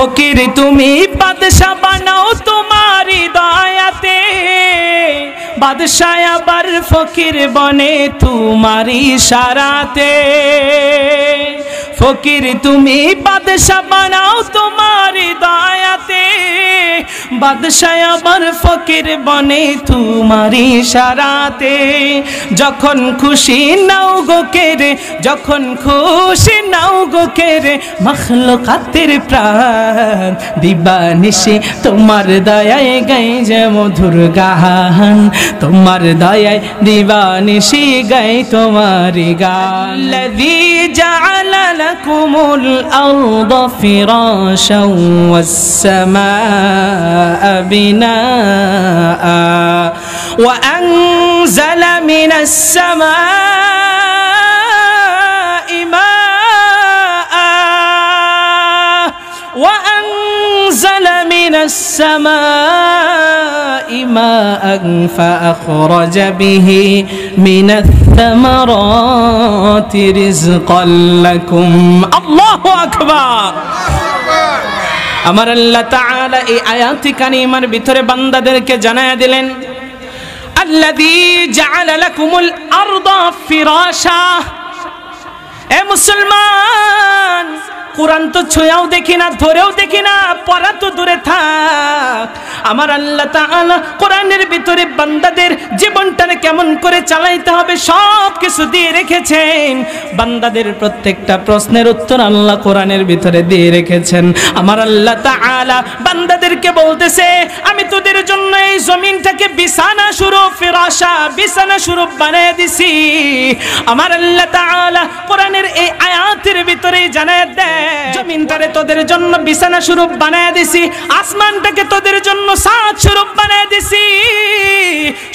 ফকির তুমি বাদশাহ বানাও তোমারি দয়াতে, বাদশাহ আবার ফকির বনে তোমারি ইশারাতে। ফকির তুমি বাদশাহ বানাও তোমারি দয়াতে, বাদশাহ আবার ফকির বনে তোমারি ইশারাতে। যখন খুশি নাও গো কেরে, যখন খুশি নাও গো কেরে, মখলুকাতের প্রাণ দিবানিশি তোমার দয়ায় গাই যে মধুর গান, তোমার দয়ায় দিবানিশি গাই তোমারি গান। লযী জাআলা লাকুমুল আরদা ফিরাশাও ওয়াস সামাআ বিনাআ ওয়া আনজালা মিনাস সামা'i মাআ ওয়া আনজালা মিনাস সামা'i মাআন ফাআখরাজা বিহি মিনাস সামারাতি রিজকাল লাকুম। আল্লাহু আকবার। আমার আল্লাহ তাআলা এই আয়াতি কারিমার ভিতরে বান্দাদেরকে জানায়া দিলেন, আল্লাযী জাআলা লাকুমুল আরদা ফিরাশা। এ মুসলমান, কোরআন তো ছুঁয়াও দেখি না, ধরেও দেখি না, পড়া তো দূরে থাক। আমার আল্লাহ তাআলা কোরআনের ভিতরে বান্দাদের জীবনটাকে কেমন করে চালাইতে হবে সব কিছু দিয়ে রেখেছেন। বান্দাদের প্রত্যেকটা প্রশ্নের উত্তর আল্লাহ কোরআনের ভিতরে দিয়ে রেখেছেন। আমার আল্লাহ তাআলা বান্দাদেরকে বলতেছে, আমি তোদের জন্য এই জমিনটাকে বিছানা স্বরূপ, ফিরাশা বিছানা স্বরূপ বানিয়ে দিছি। আমার আল্লাহ তাআলা কোরআনের এই আয়াতের ভিতরে জানায় দেয়, জমিনটারে তোদের জন্য বিছানা স্বরূপ বানায় দিছি, আসমানটাকে তোদের জন্য ছাদ স্বরূপ বানায় দিছি।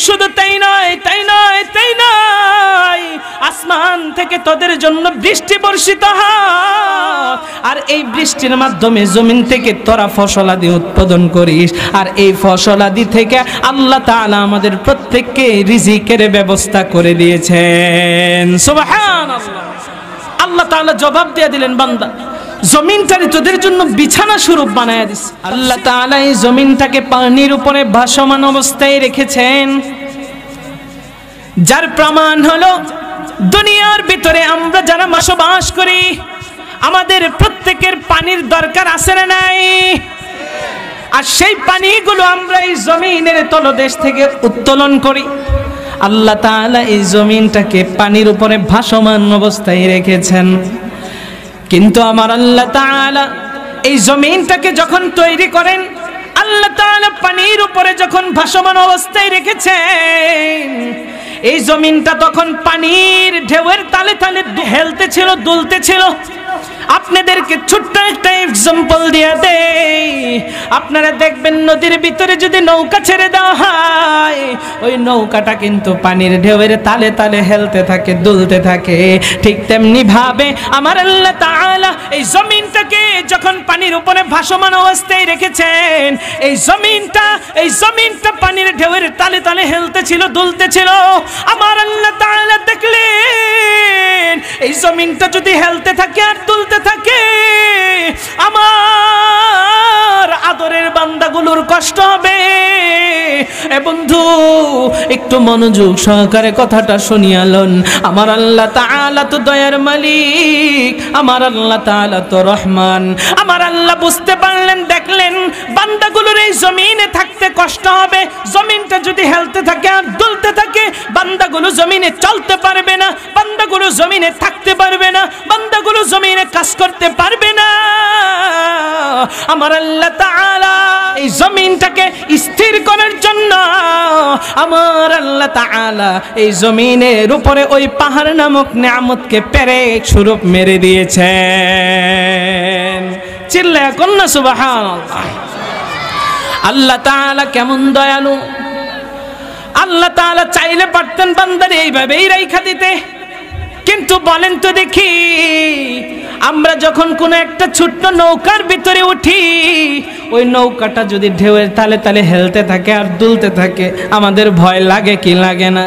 শুধু তাই নয়, তাই নয়, তাই নয়, আসমান থেকে তোদের জন্য বৃষ্টি বর্ষিত হয়, আর এই বৃষ্টির মাধ্যমে জমিন থেকে তোরা ফসলাদি উৎপাদন করিস, আর এই ফসলাদি থেকে আল্লাহ তাআলা আমাদের প্রত্যেককে রিজিকের ব্যবস্থা করে দিয়েছেন। সুবহানাল্লাহ। আল্লাহ তাআলা জবাব দিয়ে দিলেন, বান্দা জমিনটারে তোদের জন্য বিছানা স্বরূপ বানায়া দিছে। আল্লাহ তাআলা এই জমিনটাকে পানির উপরে ভাসমান অবস্থায় রেখেছেন, যার প্রমাণ হলো দুনিয়ার ভিতরে আমরা যারা বসবাস করি আমাদের প্রত্যেকের পানির দরকার আছে না নাই? আর সেই পানিগুলো আমরা এই জমিনের তলদেশ থেকে উত্তোলন করি। আল্লাহ তাআলা এই জমিনটাকে পানির উপরে ভাসমান অবস্থায় রেখেছেন, কিন্তু আমার আল্লাহ তাআলা এই জমিনটাকে যখন তৈরি করেন, আল্লাহ তাআলা পানির উপরে যখন ভাসমান অবস্থায় রেখেছেন, এই জমিনটা তখন পানির ঢেউয়ের তালে তালে হেলতে ছিল, দুলতে ছিল। আপনাদেরকে ছোট্ট একটা এক্সাম্পল দিয়ে দেই, আপনারা দেখবেন নদীর ভিতরে যদি নৌকা ছেড়ে দেওয়া হয়, ওই নৌকাটা কিন্তু পানির ঢেউয়ের তালে তালে হেলতে থাকে, দুলতে থাকে। ঠিক তেমনি ভাবে আমার আল্লাহ তাআলা এই জমিনটাকে যখন পানির উপরে ভাসমান অবস্থায় রেখেছেন, এই জমিনটা পানির ঢেউয়ের তালে তালে হেলতে ছিল, দুলতে ছিল। আমার আল্লাহ তাআলা দেখলেন এই জমিনটা যদি হেলতে থাকে আর দুলতে থাকে, আমার আদরের বান্দাগুলোর কষ্ট হবে। এ বন্ধু, একটু মনোযোগ সহকারে কথাটা শুনিয়ালন। আমার আল্লাহ তাআলা তো দয়ার মালিক, আমার আল্লাহ তাআলা তো রহমান। আমার আল্লাহ বুঝতে পারলেন, দেখলেন বান্দাগুলোর এই জমিনে থাকতে কষ্ট হবে। জমিনটা যদি হেলতে থাকে আর দুলতে থাকে, বান্দাগুলো জমিনে চলতে পারবে না, বান্দাগুলো জমিনে থাকতে পারবে না, বান্দাগুলো জমিনে কাজ করতে পারবে না। আমার আল্লাহ তাআলা এই জমিনটাকে স্থির করার জন্য আমার আল্লাহ তাআলা এই জমিনের উপরে ওই পাহাড় নামক নিয়ামতকে পেরেক স্বরূপ মেরে দিয়েছেন। চিল্লায়া কন্না সুবহানাল্লাহ। আল্লাহ তাআলা কেমন দয়ালু! আল্লাহ তাআলা চাইলে পারতেন বান্দারে এইভাবেই রাইখা দিতে, কিন্তু বলেন তো দেখি, আমরা যখন কোনো একটা ছোট্ট নৌকার ভিতরে উঠি, ওই নৌকাটা যদি ঢেউয়ের তালে তালে হেলতে থাকে আর দুলতে থাকে, আমাদের ভয় লাগে কি লাগে না?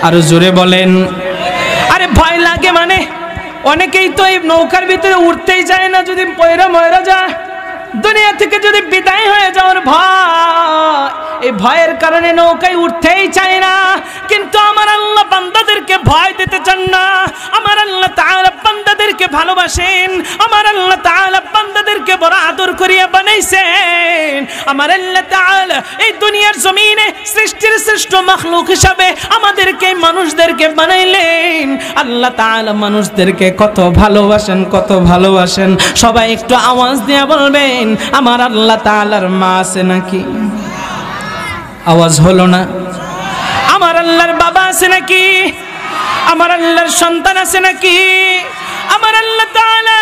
আরো জোরে বলেন। আরে ভয় লাগে মানে অনেকেই তো এই নৌকার ভিতরে উঠতেই যায় না, যদি পয়রা ময়রা যায়। দুনিয়া থেকে যদি বিদায় হয়ে যাওয়ার ভয়, এই ভয়ের কারণে নৌকায় উঠতেই চায় না। কিন্তু আমার আল্লাহ বান্দাদেরকে ভয় দিতে চান না। আমার আল্লাহ তাআলা বান্দাদেরকে ভালোবাসেন। আমার আল্লাহ তাআলা বান্দাদেরকে বড় আদর করিয়া বানাইছেন। আমার আল্লাহ তাআলা এই দুনিয়ার জমিনে সৃষ্টির শ্রেষ্ঠ মাখলুক হিসাবে আমাদেরকে মানুষদেরকে বানাইলেন। আল্লাহ তাআলা মানুষদেরকে কত ভালোবাসেন, কত ভালোবাসেন। সবাই একটু আওয়াজ দিয়ে বলবেন, আমার আল্লাহ তাআলার মা আছে নাকি? আওয়াজ হলো না। আমার আল্লাহর বাবা আছে নাকি? আমার আল্লাহর সন্তান আছে নাকি? আমার আল্লাহ তাআলা,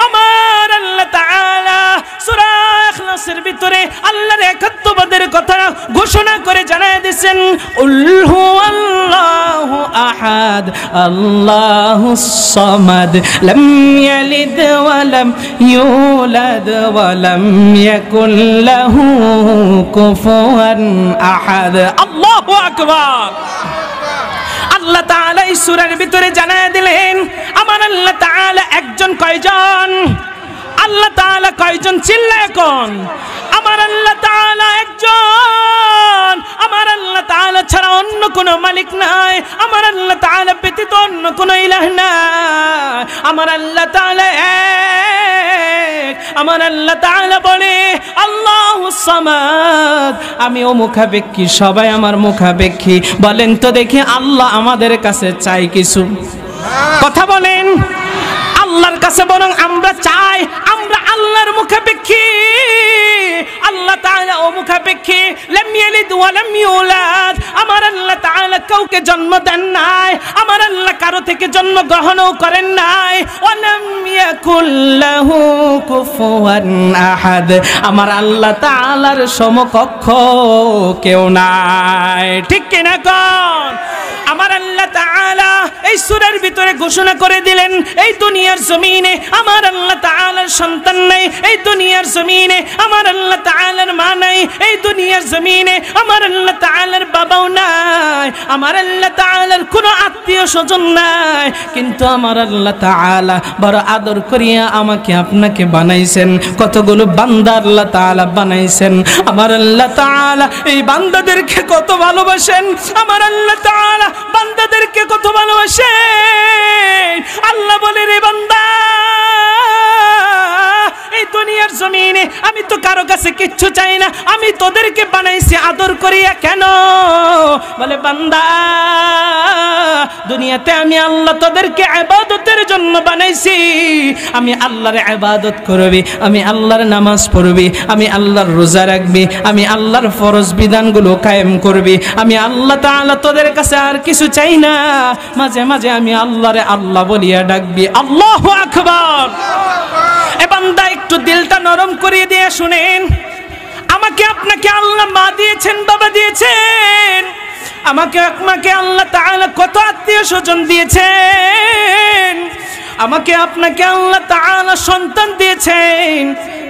আমার আল্লাহ তাআলা সূরা ইখলাসের ভিতরে আল্লাহর একাত্মবাদের কথা ঘোষণা করে জানায় দিয়েছেন, উল হুয়াল্লাহু আহাদ আল্লাহুস সামাদ লাম ইয়ালিদ ওয়া লাম ইউলাদ ওয়া লাম ইয়াকুল লাহু কুফুয়ান আহাদ। আল্লাহু আকবার। আল্লাহ তাআলা এই সূরার ভিতরে জানায় দিলেন, আমার আল্লাহ তাআলা একজন। কয়জন? আল্লাহ তাআলা কয়জন? চিল্লায় কোন? আমার আল্লাহ তাআলা একজন। আমার আল্লাহ তাআলা ছাড়া অন্য কোনো মালিক নাই। আমার আল্লাহ তাআলা ব্যতীত অন্য কোনো ইলাহ নাই। আমার আল্লাহ তাআলা এক। আমার আল্লাহ তাআলা বলে, আল্লাহুস সামাদ। আমি ও মুখাপেক্ষী, সবাই আমার মুখাপেক্ষী। বলেন তো দেখি, আল্লাহ আমাদের কাছে চাই কিছু? কথা বলেন। আল্লাহর কাছে বরং আমরা চাই, আমরা আল্লাহর মুখাপেক্ষী। আল্লাহ তাআলা ও মুখাপেক্ষী। লাম ইয়ালিদ ওয়া লাম ইউলাদ। আমার আল্লাহ তাআলা কাউকে জন্ম দেন নাই। আমার আল্লাহ কারো থেকে জন্ম গ্রহণও করেন নাই। ওয়া লাম ইয়াকুল লাহু কুফুয়ান আহাদ। আমার আল্লাহ তাআলার সমকক্ষ কেউ নাই। ঠিক কিনা কোন? আমার আল্লাহ তাআলা এই সূরার ভিতরে ঘোষণা করে দিলেন, এই দুনিয়ার জমিনে আমার আল্লাহ তাআলার সন্তান নাই। এই দুনিয়ার জমিনে আমার আল্লাহ তাআলার মা নাই। এই দুনিয়ার জমিনে আমার আল্লাহ তাআলার বাবাও নাই। আমার আল্লাহ তাআলার কোনো আত্মীয় স্বজন নাই। কিন্তু আমার আল্লাহ তাআলা বড় আদর করিয়া আমাকে আপনাকে বানাইছেন। কতগুলো বান্দা আল্লাহ তাআলা বানাইছেন। আমার আল্লাহ তাআলা এই বান্দাদেরকে কত ভালোবাসেন। আমার আল্লাহ তাআলা বান্দাদেরকে কত ভালোবাসেন। আল্লাহ বলে, রে বান্দা, এই দুনিয়ার জমিনে আমি তো কারো কাছে কিচ্ছু চাই না। আমি তোদেরকে বানাইছি আদর করিয়া। কেন? বলে, বান্দা, দুনিয়াতে আমি আল্লাহ তোদেরকে ইবাদতের জন্য বানাইছি। আমি আল্লাহর ইবাদত করবি, আমি আল্লাহর নামাজ পড়বি, আমি আল্লাহর রোজা রাখবি, আমি আল্লাহর ফরজ বিধানগুলো কায়েম করবি। আমি আল্লাহ তাআলা তোদের কাছে আর কিছু চাই না। মাঝে মাঝে আমি আল্লাহরে আল্লাহ বলিয়া ডাকবি। আল্লাহু আকবার। এ বান্দা, একটু দিলটা নরম করে দিয়ে শুনেন। আমাকে আপনাকে আল্লাহ মা দিয়েছেন, বাবা দিয়েছেন। আমাকে আপনাকে আল্লাহ তাআলা কত আত্মীয় স্বজন দিয়েছেন। আমাকে আপনাকে আল্লাহ তাআলা সন্তান দিয়েছেন।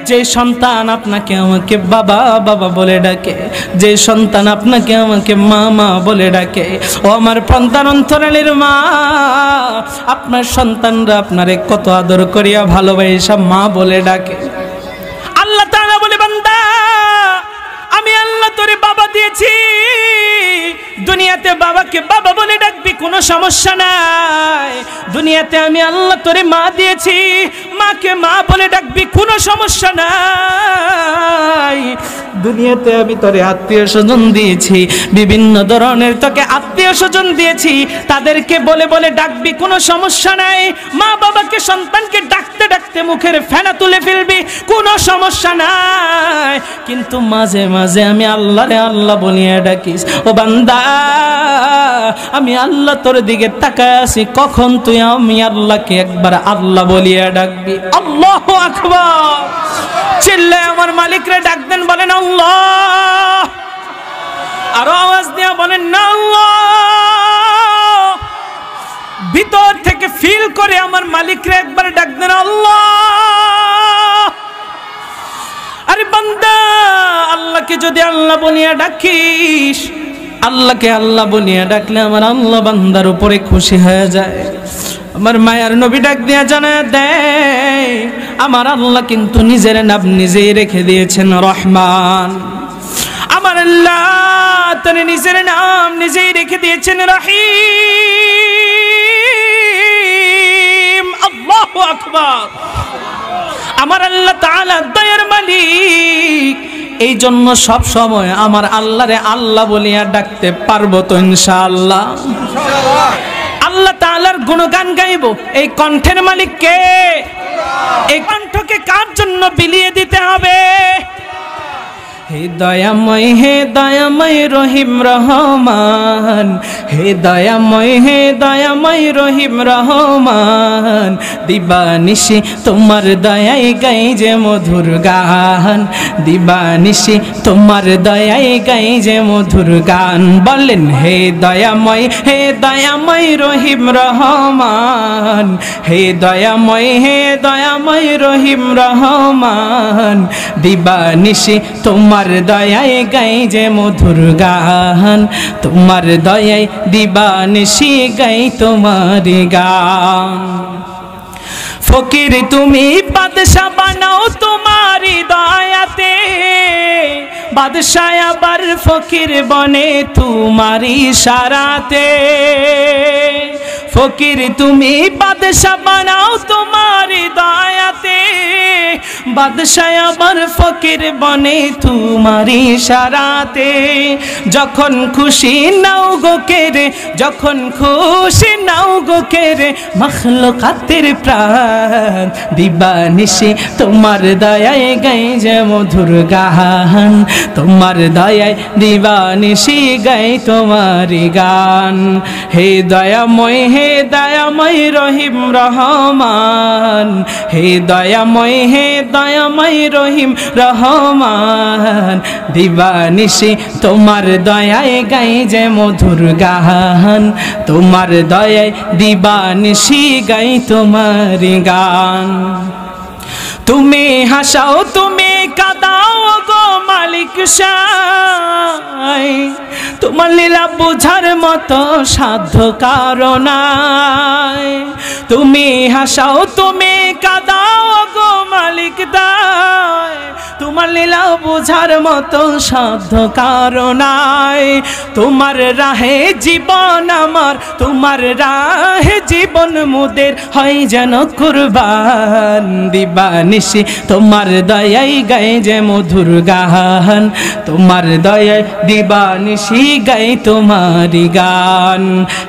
যে সন্তান আপনাকে আমাকে বাবা বাবা বলে ডাকে, যে সন্তান আপনাকে আমাকে মা মা বলে ডাকে, ও আমার প্রাণের অন্তরালের মা, আপনার সন্তানরা আপনারে কত আদর করিয়া ভালোবাসা মা বলে ডাকে। আল্লাহ তাআলা বলে, বান্দা, আমি আল্লাহ তোরে বাবা দিয়েছি। দুনিয়াতে বাবাকে বাবা বলে ডাকবি, কোনো সমস্যা নাই। দুনিয়াতে আমি আল্লাহ তোরে মা দিয়েছি, মাকে মা বলে ডাকবি, কোনো সমস্যা নাই। দুনিয়াতে আমি তোরে আত্মীয় স্বজন দিয়েছি, বিভিন্ন ধরনের তোকে আত্মীয় স্বজন দিয়েছি, তাদেরকে বলে বলে ডাকবি, কোনো সমস্যা নাই। মা বাবাকে সন্তানকে ডাকতে ডাকতে মুখের ফেনা তুলে ফেলবি, কোনো সমস্যা নাই। কিন্তু মাঝে মাঝে আমি আল্লাহরে আল্লাহ বলিয়া ডাকিস। ও বান্দা, আমি আল্লাহ তোর দিকে তাকায় আছি, কখন তুই আমি আল্লাহকে একবার আল্লাহ বলিয়া ডাকবি। আল্লাহু আকবার। চিল্লায় আমার মালিকরে ডাক দেন, বলেন আল্লাহ। আরো আওয়াজ দিয়ে বলেন না আল্লাহ। ভিতর থেকে ফিল করে আমার মালিকরে একবার ডাক দেন, আল্লাহ। আরে বান্দা, আল্লাহকে যদি আল্লাহ বলিয়া ডাকিস, আল্লাহকে আল্লাহ বলিয়া ডাকলে আমার আল্লাহ বান্দার উপরে খুশি হয়ে যায়। আমার মায়ার নবী ডাক দিয়া জানায় দেয়, আমার আল্লাহ কিন্তু নিজের নাম নিজেই রেখে দিয়েছেন রহমান। আমার আল্লাহ তিনি নিজের নাম নিজেই রেখে দিয়েছেন রহিম। আল্লাহু আকবার। আমার আল্লাহ তাআলা দয়ার মালিক, এই জন্য সব সময় আমার আল্লাহরে আল্লাহ বলিয়া ডাকতে পারবো তো ইনশাআল্লাহ। আল্লাহ তাআলার গুণগান গাইব। এই কণ্ঠের মালিক কে? এই কণ্ঠকে কার জন্য বিলিয়ে দিতে হবে? হে দয়াময় রহিম রহমান, হে দয়াময় রহিম রহমান, দিবানিশি তোমার দয়ায় গাই যে মধুর গান, দিবানিশি তোমার দয়ায় গাই যে মধুর গান। বলেন হে দয়াময় রহিম রহমান, হে দয়াময় রহিম রহমান, দিবানিশি তোমার দয়ায় গাই যে মধুর গান, তোমার দয়ায় দিবানিশি গাই তোমার গান। ফকির তুমি বাদশা বানাও তোমারি দয়াতে, বাদশাহ আবার ফকির বনে তোমারি ইশারাতে। ফকির তুমি বাদশা বানাও তোমারি দয়াতে, বাদশাহ আবার ফকির বনে তোমারি ইশারাতে। যখন খুশি নাও গো কেরে, যখন খুশি নাও গো কেরে মখলুকাতের প্রাণ, দিবানিশি তোমার দয়ায় গাই যে মধুর গান, তোমার দয়ায় দিবানিশি গাই তোমার গান। হে দয়াময় রহিম রহমান, হে দয়াময় রহিম রহমান, দিবানিশি তোমার দয়ায় গাই যে মধুর গান, তোমার দয়ায় দিবানিশি গাই তোমার গান। তুমি হাসাও তুমি কাঁদাও গো মালিক শাহ, তোমার লীলা বোঝার মতো সাধ্য কারো নাই। তুমি হাসাও তুমি কাঁদাও গো মালিক দায়, তোমার লীলা বোঝার মতো সাধ্য কারো নাই। তোমার রাহে জীবন আমার, তোমার রাহে জীবন মুদের হয় যেন কুরবান, দিবানিশি তোমার দয়ায় গাই যে মধুর গান, তোমার দয়ায় দিবানিশি গাই তোমার গান।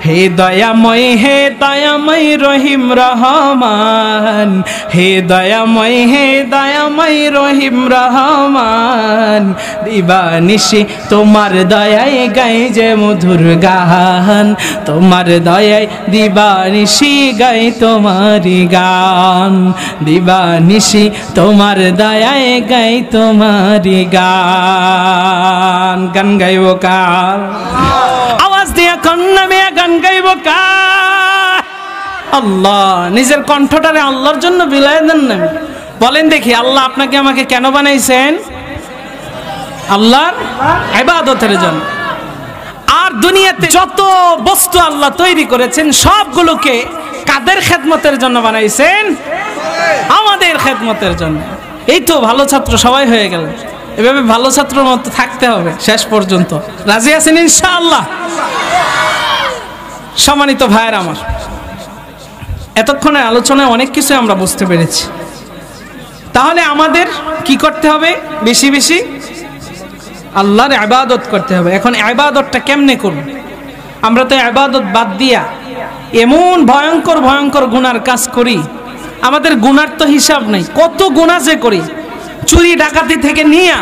হে দয়াময় রহিম রহমান, হে দয়াময় রহিম রহমান, দিবানিশি তোমার দয়ায় গাই যে মধুর গান, তোমার দয়ায় দিবানিশি গাই তোমার গান, দিবানিশি তোমার দয়ায় গাই তোমার গান। গান গাইব কার? আওয়াজ দিয়া কন্যা মেয়া গান গাইব কার? আল্লাহ। নিজের কণ্ঠটারে আল্লাহর জন্য বিলায় দেন না। বলেন দেখি, আল্লাহ আপনাকে আমাকে কেন বানাইছেন? আল্লাহর ইবাদতের জন্য। আর দুনিয়াতে যত বস্তু আল্লাহ তৈরি করেছেন সবগুলোকে কাদের খেদমতের জন্য বানাইছেন? আমাদের খেদমতের জন্য। এই তো ভালো ছাত্র সবাই হয়ে গেল। এভাবে ভালো ছাত্রের মতো থাকতে হবে শেষ পর্যন্ত। রাজি আছেন ইনশাআল্লাহ? সম্মানিত ভাইয়ের আমার, এতক্ষণে আলোচনায় অনেক কিছু আমরা বুঝতে পেরেছি। তাহলে আমাদের কি করতে হবে? বেশি বেশি আল্লাহর ইবাদত করতে হবে। এখন ইবাদতটা কেমনে করব? আমরা তো ইবাদত বাদ দিয়া এমন ভয়ঙ্কর ভয়ঙ্কর গুনার কাজ করি, আমাদের গুনার তো হিসাব নাই। কত গুনাহ যে করি, চুরি ডাকাতি থেকে নিয়ে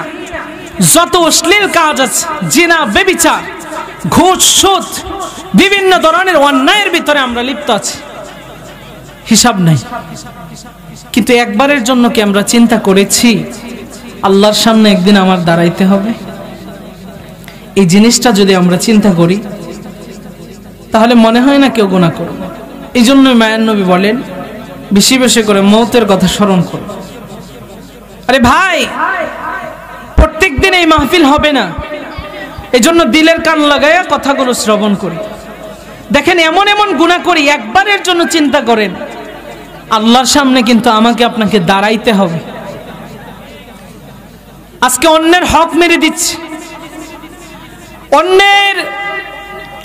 যত অশ্লীল কাজ আছে, জিনা ব্যভিচার ঘুষ সুদ বিভিন্ন ধরনের অন্যায়ের ভিতরে আমরা লিপ্ত আছি, হিসাব নাই। কিন্তু একবারের জন্য কি আমরা চিন্তা করেছি আল্লাহর সামনে একদিন আমার দাঁড়াইতে হবে? এই জিনিসটা যদি আমরা চিন্তা করি তাহলে মনে হয় না কেউ গুনাহ করবে। এই জন্যই মায়ার নবী বলেন বেশি বেশি করে মৌতের কথা স্মরণ করো। আরে ভাই, প্রত্যেক দিন এই মাহফিল হবে না, এই জন্য দিলের কান লাগাইয়া কথাগুলো শ্রবণ করি। দেখেন এমন এমন গুনাহ করি, একবারের জন্য চিন্তা করেন আল্লাহর সামনে কিন্তু আমাকে আপনাকে দাঁড়াইতে হবে। আজকে অন্যের হক মেরে দিচ্ছে, অন্যের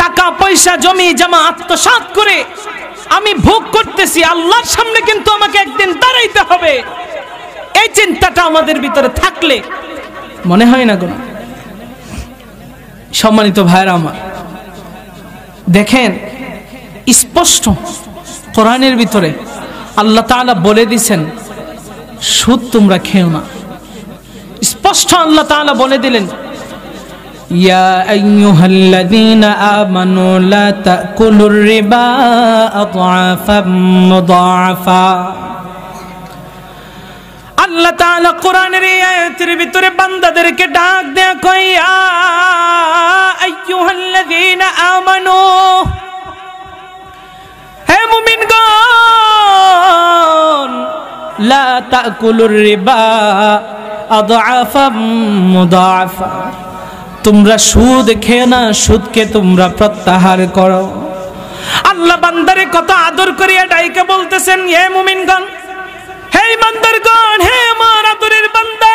টাকা পয়সা জমি জমা আত্মসাৎ করে আমি ভোগ করতেছি, আল্লাহর সামনে কিন্তু আমাকে একদিন দাঁড়াইতে হবে। এই চিন্তাটা আমাদের ভিতরে থাকলে মনে হয় না গুনাহ? সম্মানিত ভাইরা আমার, দেখেন স্পষ্ট কোরআনের ভিতরে আল্লাহ তাআলা বলে দিয়েছেন সুদ তোমরা খেও না। স্পষ্ট আল্লাহ তাআলা বলে দিলেন, ইয়া আইয়ুহাল্লাযীনা আমানু লা তাকুলুর রিবা আদআফাম মুদাআফা। আল্লাহ তাআলা কোরআনের এই আয়াতের ভিতরে বান্দাদেরকে ডাক দেয়া কয়, ইয়া আইয়ুহাল্লাযীনা আমানু, হে মুমিনগণ, লা তাকুলুর রিবা আদআফাম মুদাআফা, তোমরা সুদ খেও না, সুদকে তোমরা প্রত্যাহার করো। আল্লাহ বান্দারে কত আদর করিয়া ডাইকে বলতেছেন, হে মুমিনগণ, হে ইমানদারগণ, হে আমার আদরের বান্দা,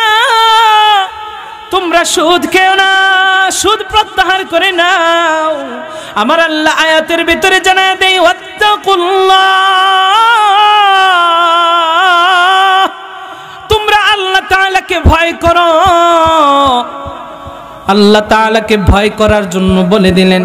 তোমরা সুদ খেও না, সুদ প্রত্যাহার করে নাও। আমার আল্লাহ আয়াতের ভিতরে জানায় দেয়, ওয়াত্তাকুল্লাহ, তোমরা আল্লাহ তাআলাকে ভয় করো। আল্লাহ তাআলাকে ভয় করার জন্য বলে দিলেন।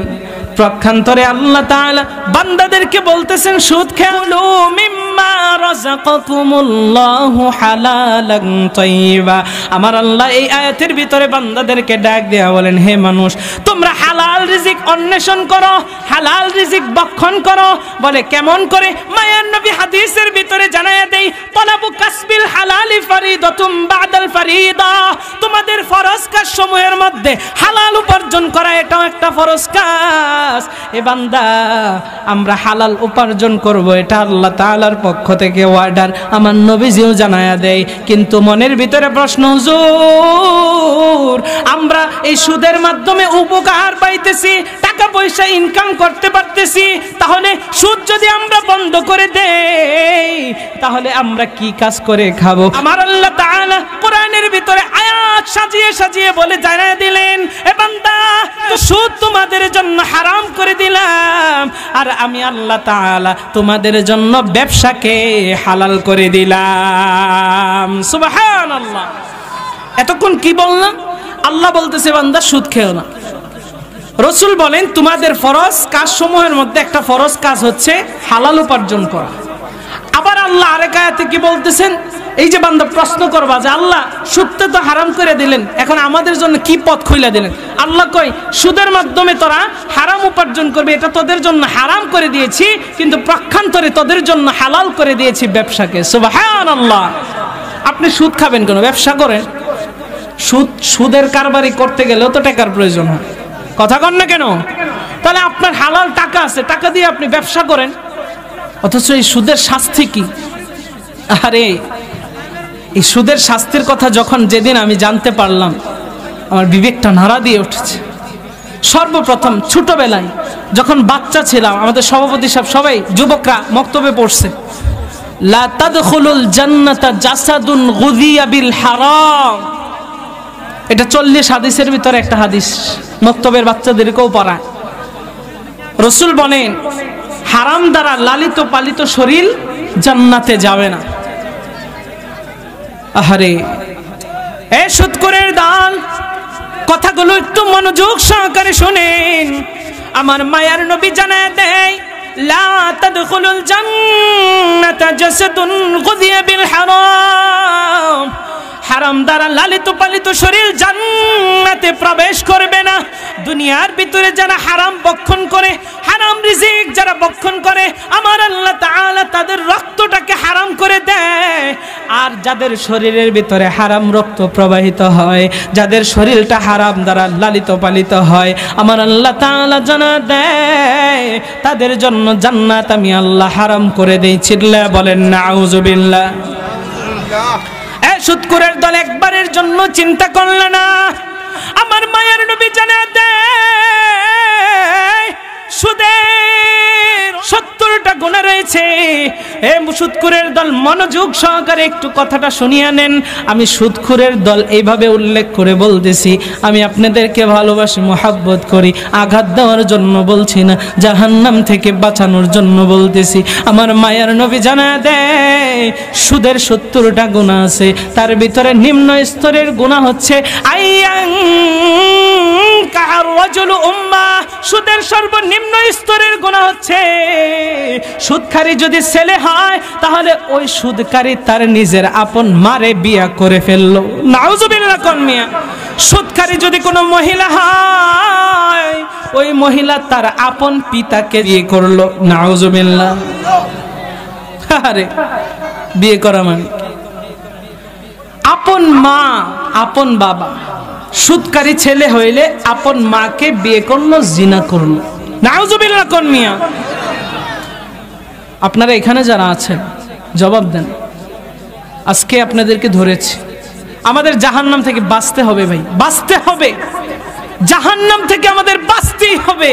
প্রক্ষান্তরে আল্লাহ তাআলা বান্দাদেরকে বলতেছেন, সুদ খেলো মিম্মা রাযাকাকুমুল্লাহু হালালান তাইয়্যিবা। আমার আল্লাহ এই আয়াতের ভিতরে বান্দাদেরকে ডাক দেয়া বলেন, হে মানুষ, তোমরা হালাল রিজিক অন্বেষণ করো, হালাল রিজিক ভক্ষণ করো। বলে কেমন করে? মায়ার নবী হাদিসের ভিতরে জানায়া দেই, তলাবু কাসবিল হালালি ফরিদাতুম বাদাল ফরিদা। তোমাদের ফরজ কাজ সমূহের মধ্যে হালাল উপার্জন করা এটাও একটা ফরজ কাজ। এ বান্দা, আমরা হালাল উপার্জন করব, এটা আল্লাহ তাআলার পক্ষ থেকে অর্ডার, আমার নবীজিও জানায়া দেয়। কিন্তু মনের ভিতরে প্রশ্ন, হুজুর, আমরা এই সুদের মাধ্যমে উপকার পাইতেছি, টাকা পয়সা ইনকাম করতে পারতেছি, তাহলে সুদ যদি আমরা বন্ধ করে দেই তাহলে আমরা কি কাজ করে খাবো? আমার আল্লাহ তাআলা কোরআনের ভিতরে আয়াত সাজিয়ে সাজিয়ে বলে জানায় দিলেন, এ বান্দা, তো সুদ তোমাদের জন্য হারাম করে দিলাম, আর আমি আল্লাহ তাআলা তোমাদের জন্য ব্যবসাকে হালাল করে দিলাম। সুবহানাল্লাহ। এতক্ষণ কি বললাম? আল্লাহ বলতেছে, বান্দা সুদ খেও না। রাসূল বলেন, তোমাদের ফরজ কাজ সমূহের মধ্যে একটা ফরজ কাজ হচ্ছে হালাল উপার্জন করা। আবার আল্লাহ আরেক আয়াতে কি বলতেছেন? এই যে বান্দা প্রশ্ন করবা যে আল্লাহ সুদটা তো হারাম করে দিলেন, এখন আমাদের জন্য কি পথ খুলে দিলেন? আল্লাহ কয়, সুদের মাধ্যমে তোরা হারাম উপার্জন করবে, এটা তোদের জন্য হারাম করে দিয়েছি, কিন্তু প্রক্ষান্তরে তোদের জন্য হালাল করে দিয়েছি ব্যবসাকে। সুবহানাল্লাহ। আপনি সুদ খাবেন কেন? ব্যবসা করেন। সুদের কারবারি করতে গেলেও তো টাকার প্রয়োজন হয়, কথা কন না কেন? তাহলে আপনার হালাল টাকা আছে, টাকা দিয়ে আপনি ব্যবসা করেন, অথচ এই সুদের শাস্তি কি? আরে এই সুদের শাস্তির কথা যখন যেদিন আমি জানতে পারলাম, আমার বিবেকটা নাড়া দিয়ে উঠেছে। সর্বপ্রথম ছোটবেলায় যখন বাচ্চা ছিলাম, আমাদের সভাপতি সাহেব সবাই যুবকরা মক্তবে পড়ছে, লা তাদখুলুল জান্নাতা জাসাদুন গুযিয়া বিল হারাম। এটা 40 হাদিসের ভিতরে একটা হাদিস, মক্তবের বাচ্চাদেরকেও পড়ায়। রাসূল বলেন, হারাম দ্বারা লালিত পালিত শরীর জান্নাতে যাবে না। আহারে, এ সুদখোরের দল, কথাগুলো একটু মনোযোগ সহকারে শুনেন। আমার মায়ার নবী জানায় দেয়, লা তাদখুলুল জান্নাতা জাসাদুন গুযিয়া বিল হারাম। হারাম দ্বারা লালিত পালিত শরীর জান্নাতে প্রবেশ করবে না। দুনিয়ার ভিতরে যারা হারাম ভক্ষণ করে, হারাম রিজিক যারা ভক্ষণ করে, আমার আল্লাহ তাআলা তাদের রক্তটাকে হারাম করে দেয়। আর যাদের শরীরের ভিতরে হারাম রক্ত প্রবাহিত হয়, যাদের শরীরটা হারাম দ্বারা লালিত পালিত হয়, আমার আল্লাহ তাআলা জানা দেয় তাদের জন্য জান্নাত আমি আল্লাহ হারাম করে দেই। চিল্লায়া বলেন নাউযুবিল্লাহ। সুদখোরের দল একবারের জন্য চিন্তা করলে না। আমার মায়ের নবী জানা দেয়, সুদের 70টা গুনাহ রয়েছে। এ সুদখোরের দল, মনোযোগ সহকারে একটু কথাটা শুনিয়ে নেন। আমি সুদখোরের দল এইভাবে উল্লেখ করে বলতেছি, আমি আপনাদেরকে ভালোবাসি, মোহাব্বত করি, আঘাত দেওয়ার জন্য বলছি না, জাহান্নাম থেকে বাঁচানোর জন্য বলতেছি। আমার মায়ার নবী জানায় দেয় সুদের 70টা গুনাহ আছে, তার ভিতরে নিম্ন স্তরের গুনাহ হচ্ছে আইয়াং কার রাজুল উম্মা। সুদের সর্বনিম্ন স্তরের গুনাহ হচ্ছে সুদকারী যদি ছেলে হয় তাহলে ওই সুদকারী তার নিজের আপন মারে বিয়ে করে ফেললো। নাউজুবিল্লাহ কোন মিয়া। সুদকারী যদি কোনো মহিলা হয় ওই মহিলা তার আপন পিতাকে বিয়ে করলো। নাউজুবিল্লাহ। আরে বিয়ে করা মানে আপন মা, আপন বাবা। সুদকারী ছেলে হইলে আপন মাকে বিয়ে করলো, জিনা করলো। নাউজুবিল্লাহ কোন মিয়া। আপনারা এখানে যারা আছেন জবাব দেন। আজকে আপনাদেরকে ধরেছি, আমাদের জাহান্নাম থেকে বাঁচতে হবে ভাই, বাঁচতে হবে। জাহান্নাম থেকে আমাদের বাঁচতেই হবে।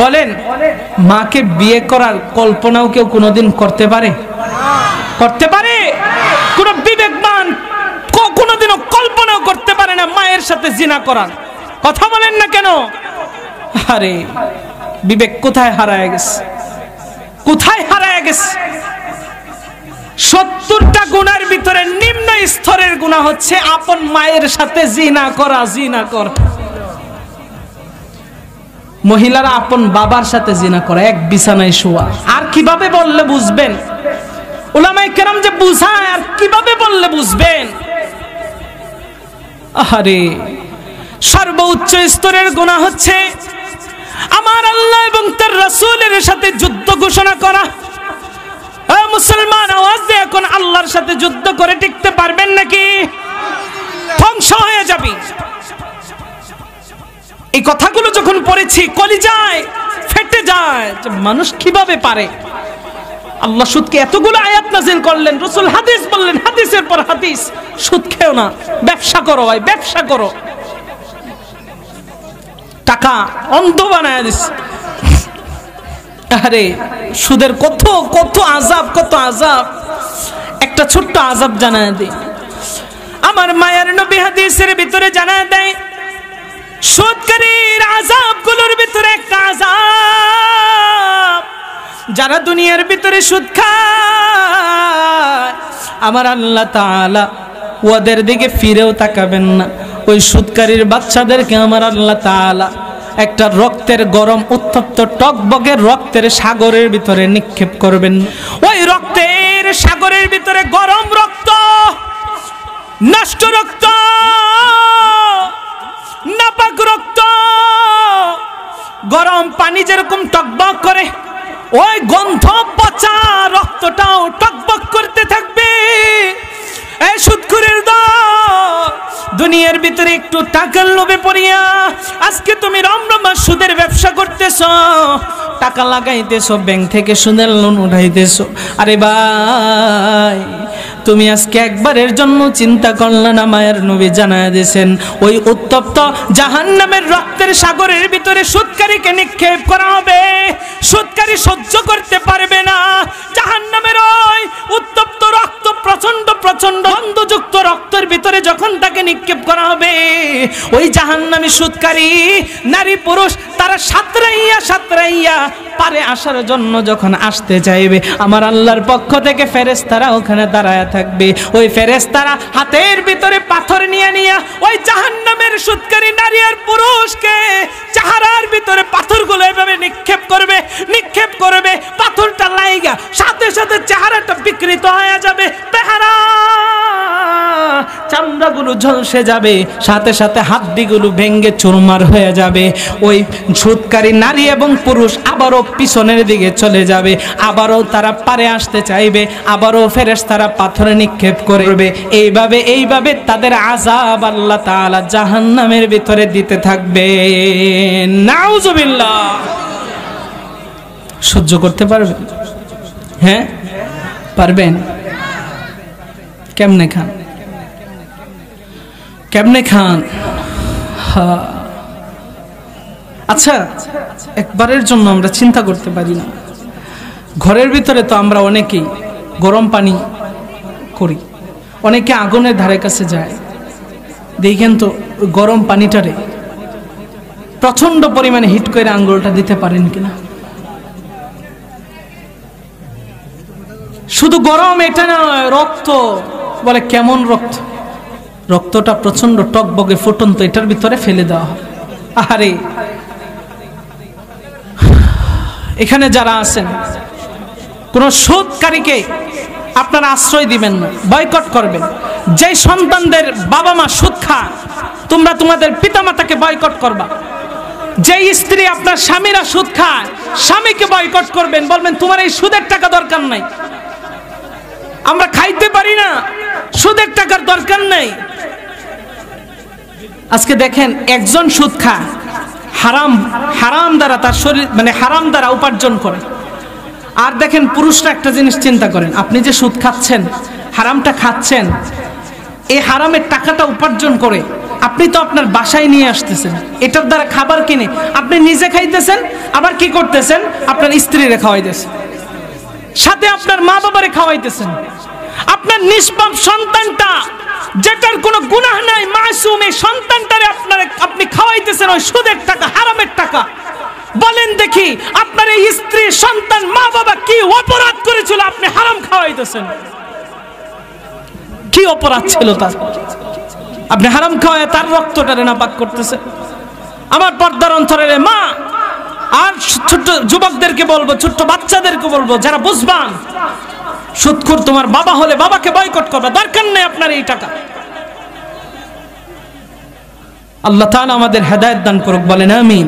বলেন, মাকে বিয়ে করার কল্পনাও কেউ কোনোদিন করতে পারে? করতে পারে? কোন বিবেকবান কোনোদিনও কল্পনাও করতে পারে না মায়ের সাথে জিনা করার। কথা বলেন না কেন? আরে বিবেক কোথায় হারায় গেছে, কোথায় হারায় গেছে? 70টা গুনার ভিতরে নিম্ন স্তরের গুনাহ হচ্ছে আপন মায়ের সাথে জিনা করা, জিনা করা। মহিলারা আপন বাবার সাথে জিনা করে, এক বিছানায় শোয়া। আর কিভাবে বললে বুঝবেন? উলামায়ে কেরাম যে বুঝায়, আর কিভাবে বললে বুঝবেন? আরে সর্বোচ্চ স্তরের গুনাহ হচ্ছে আমার আল্লাহ এবং তার রাসূলের সাথে যুদ্ধ ঘোষণা করা। মুসলমান আওয়াজ দিয়ে এখন আল্লাহর সাথে যুদ্ধ করে টিকতে পারবেন নাকি? ধ্বংস হয়ে যাবে। এই কথাগুলো যখন পড়েছি কলিজায় ফেটে যায় যে মানুষ কিভাবে পারে। আল্লাহ সুদকে এতগুলো আয়াত নাযিল করলেন, রাসূল হাদিস বললেন, হাদিসের পর হাদিস। সুদ খেও না, ব্যবসা করো ভাই, ব্যবসা করো। টাকা অন্ধ বানায় দিচ্ছে। আরে সুদের কত কত আযাব, কত আযাব। একটা ছোট্ট আযাব জানায় দেই। আমার মায়ার নবী হাদিসের ভিতরে জানায় দেয় সুদকারীর আযাবগুলোর ভিতরে একটা আযাব, যারা দুনিয়ার ভিতরে সুদ খায় আমার আল্লাহ তাআলা ওদের দিকে ফিরেও তাকাবেন না। ওই সুদকারীর বাচ্চাদেরকে আমার আল্লাহ তাআলা একটা রক্তের গরম উত্তপ্ত টকবগে রক্তের সাগরের ভিতরে নিক্ষেপ করবেন। ওই রক্তের সাগরের ভিতরে গরম রক্ত, নষ্ট রক্ত, নাপাক রক্ত, গরম পানি যেরকম টকবক করে ওই গন্ধ পচা রক্তটাও টকবক করতে থাকবে। এই সুদখোরের দল, দুনিয়ার ভিতরে একটু টাকার লোভে পড়িয়া আজকে তুমি রমরমা সুদের ব্যবসা করতেছো, টাকা লাগাইতেছো, ব্যাংক থেকে সুদের লোন উঠাইতেছো। আরে ভাই, তুমি আজকে একবারের জন্য চিন্তা করলে না? মায়ের নবী জানায় দিয়েছেন ওই উত্তপ্ত জাহান্নামের রক্তের সাগরের ভিতরে সুদকারীকে নিক্ষেপ করা হবে। সুদকারী সহ্য করতে পারবে না। জাহান্নামের ওই উত্তপ্ত রক্ত, প্রচন্ড প্রচন্ড গন্ধযুক্ত রক্তের ভিতরে যখন তাকে নিক্ষেপ করা হবে, ওই জাহান্নামী সুদকারী নারী পুরুষ তারা সাতরাইয়া সাতরাইয়া পারে আসার জন্য যখন আসতে চাইবে, আমার আল্লাহর পক্ষ থেকে ফেরেশতারা ওখানে দাঁড়ায় থাকবে। ওই ফেরেশতারা হাতের ভিতরে পাথর নিয়ে নিয়ে ওই জাহান্নামের সুদকারী নারী আর পুরুষকে চেহারার ভিতরে পাথরগুলো এভাবে নিক্ষেপ করবে, নিক্ষেপ করবে। পাথরটা লাইগা সাথে সাথে চেহারাটা বিকৃত হয়ে যাবে, চেহারা চামড়াগুলো ঝলসে যাবে, সাথে সাথে হাড্ডিগুলো ভেঙে চুরমার হয়ে যাবে। ওই সুদকারী নারী এবং পুরুষ আবারও পিছনের দিকে চলে যাবে, আবারও তারা পারে আসতে চাইবে, আবারও ফেরেশতারা পাথরে নিক্ষেপ করবে। এইভাবে এইভাবে তাদের আযাব আল্লাহ তাআলা জাহান্নামের ভিতরে দিতে থাকবে। নাউজুবিল্লাহ। সহ্য করতে পারবেন? হ্যাঁ পারবেন? কেমনে খান, কেমনে খান? আচ্ছা একবারের জন্য আমরা চিন্তা করতে পারি না। ঘরের ভিতরে তো আমরা অনেকেই গরম পানি করি, অনেকে আগুনের ধারে কাছে যায়, দেখেন তো গরম পানিটারে প্রচন্ড পরিমাণে হিট করে আঙ্গুলটা দিতে পারেন কিনা? শুধু গরম এটা নয়, রক্ত, বলে কেমন রক্ত? রক্তটা প্রচন্ড টকবগে ফুটন্ত, এটার ভিতরে ফেলে দেওয়া হয়। আরে এখানে যারা আছেন, কোন সুদকারীকে আপনারা আশ্রয় দিবেন না, বয়কট করবেন। যে সন্তানদের বাবা মা সুদ খায়, তোমরা তোমাদের পিতামাতাকে বয়কট করবা। যে স্ত্রী আপনার স্বামীরা সুদ খায়, স্বামীকে বয়কট করবেন, বলবেন তোমার এই সুদের টাকা দরকার নাই, আমরা খাইতে পারি না, সুদের টাকার দরকার নেই। আজকে দেখেন একজন সুদ খায়, হারাম দ্বারা তার শরীর মানে হারাম দ্বারা উপার্জন করে। আর দেখেন পুরুষরা একটা জিনিস চিন্তা করেন, আপনি যে সুদ খাচ্ছেন, হারামটা খাচ্ছেন, এই হারামের টাকাটা উপার্জন করে আপনি তো আপনার বাসায় নিয়ে আসতেছেন, এটার দ্বারা খাবার কিনে আপনি নিজে খাইতেছেন, আবার কি করতেছেন, আপনার স্ত্রীরে খাওয়াইতেছেন, সাথে আপনার মা বাবারে খাওয়াইতেছেন। আপনার নিষ্পাপ সন্তানটা, যেটার কোনো গুনাহ নাই, মাসুম, এই সন্তানটারে আপনি খাওয়াইতেছেন ওই সুদের টাকা, হারামের টাকা। বলেন দেখি, আপনার এই স্ত্রী, সন্তান, মা বাবা কি অপরাধ করেছিল আপনি হারাম খাওয়াইতেছেন? কি অপরাধ ছিল তার? আপনি হারাম খাওয়ায় তার রক্তটারে নাপাক করতেছেন। আমার পর্দার অন্তরের মা আর ছোট্ট যুবকদেরকে বলবো, ছোট্ট বাচ্চাদেরকে বলবো, যারা বুঝবান, সুদখোর তোমার বাবা হলে বাবাকে বয়কট করবে, দরকার নেই আপনার এই টাকা। আল্লাহ তাআলা আমাদের হেদায়েত দান করুক, বলেন আমিন।